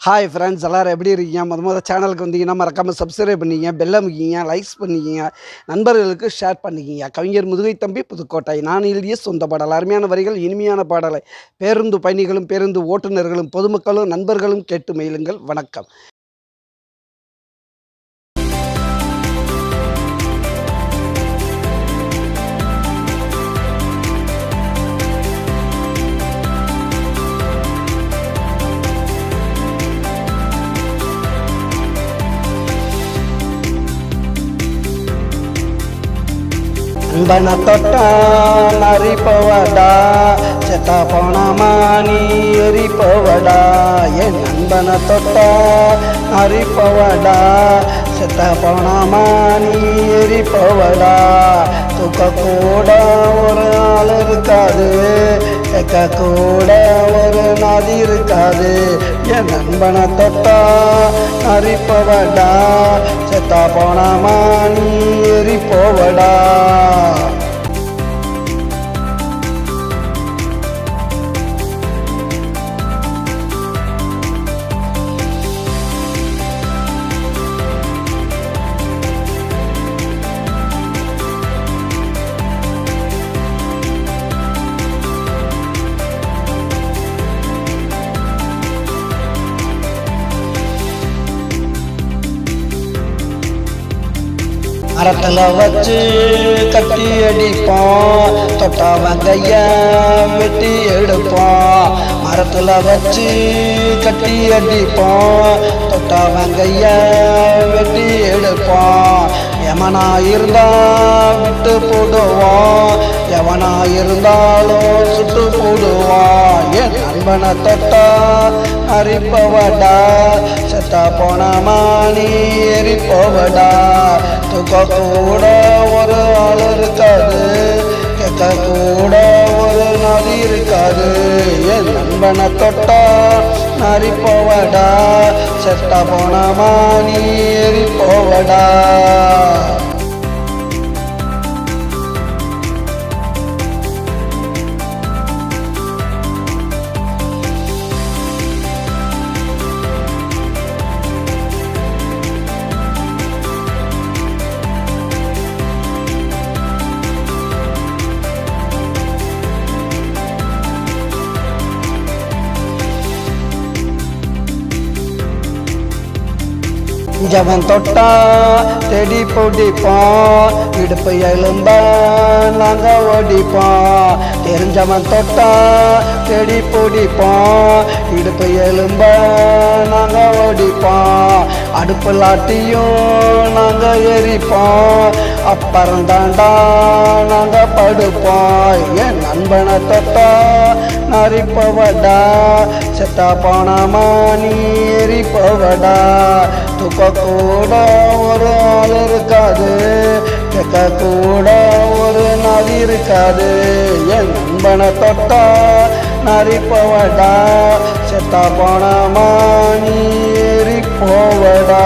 Hi friends எல்லோரும் எப்படி இருக்கீங்க? மொதல் சேனலுக்கு வந்தீங்கன்னா மறக்காமல் சப்ஸ்கிரைப் பண்ணிக்கிங்க, பெல் அமுக்கிங்க, லைக்ஸ் பண்ணிக்கிங்க, நண்பர்களுக்கு ஷேர் பண்ணிக்கிங்க. கவிஞர் முதுகை தம்பி புதுக்கோட்டை. நான் எழுதிய சொந்த பாடல். அருமையான வரிகள், இனிமையான பாடலை பேருந்து பயணிகளும் பேருந்து ஓட்டுநர்களும் பொதுமக்களும் நண்பர்களும் கேட்டு மகிழுங்கள். வணக்கம். அன்பன தொட்டா நரிப்பவடா, செத்தா போனமானி எரிப்பவடா. என் அன்பன தொட்டா நரிப்பவடா, செத்தா போனமானி எரிப்பவடா. தூக்க கூட ஒரு ஆள் இருக்காது, கேட்க கூட ஒரு நாதி இருக்காது. என் நண்பனை தொட்டா நரிப்பவடா, செத்தா போனமானி எரிப்பவடா. மரத்தில் வச்சு கட்டி அடிப்போம், தொட்டாவன் கைய வெட்டி எடுப்போம். மரத்தில் வச்சு கட்டி அடிப்போம், தொட்டாவன் கைய வெட்டி எடுப்போம். எவனா இருந்தா விட்டு போடுவோம், எவனா இருந்தாலும் சுட்டு போடுவோம். என் நண்பனை தொட்டா அரிப்பவடா, செத்தா போனமானி எரிப்பவடா. தூக்க கூட ஒரு ஆள் இருக்காது, கேட்க கூட ஒரு நாதி இருக்காது. என் நண்பனை தொட்டா நரிப்பவடா, செத்தா போனமானி எரிப்பவடா. ஜவன் தொட்டா தேடி பிடிப்போம், இடுப்பு எலும்ப நாங்க ஓடிப்போம். தெரிஞ்சவன் தொட்டா தேடி பிடிப்போம், இடுப்பு எலும்ப நாங்க ஓடிப்போம். அடுப்பு லாட்டியும் நாங்க எரிப்போம், அப்புறம் தாண்டா நாங்க படுப்போம். என் நண்பனை தொட்டா நரிப்பவடா, செத்தா போனமானி எரிப்பவடா. தூக்க கூட ஒரு ஆள் இருக்காது, கேட்க கூட ஒரு நாதி இருக்காது. என் நண்பனை தொட்டா நரிப்பவடா, செத்தா போனமானி எரிப்பவடா.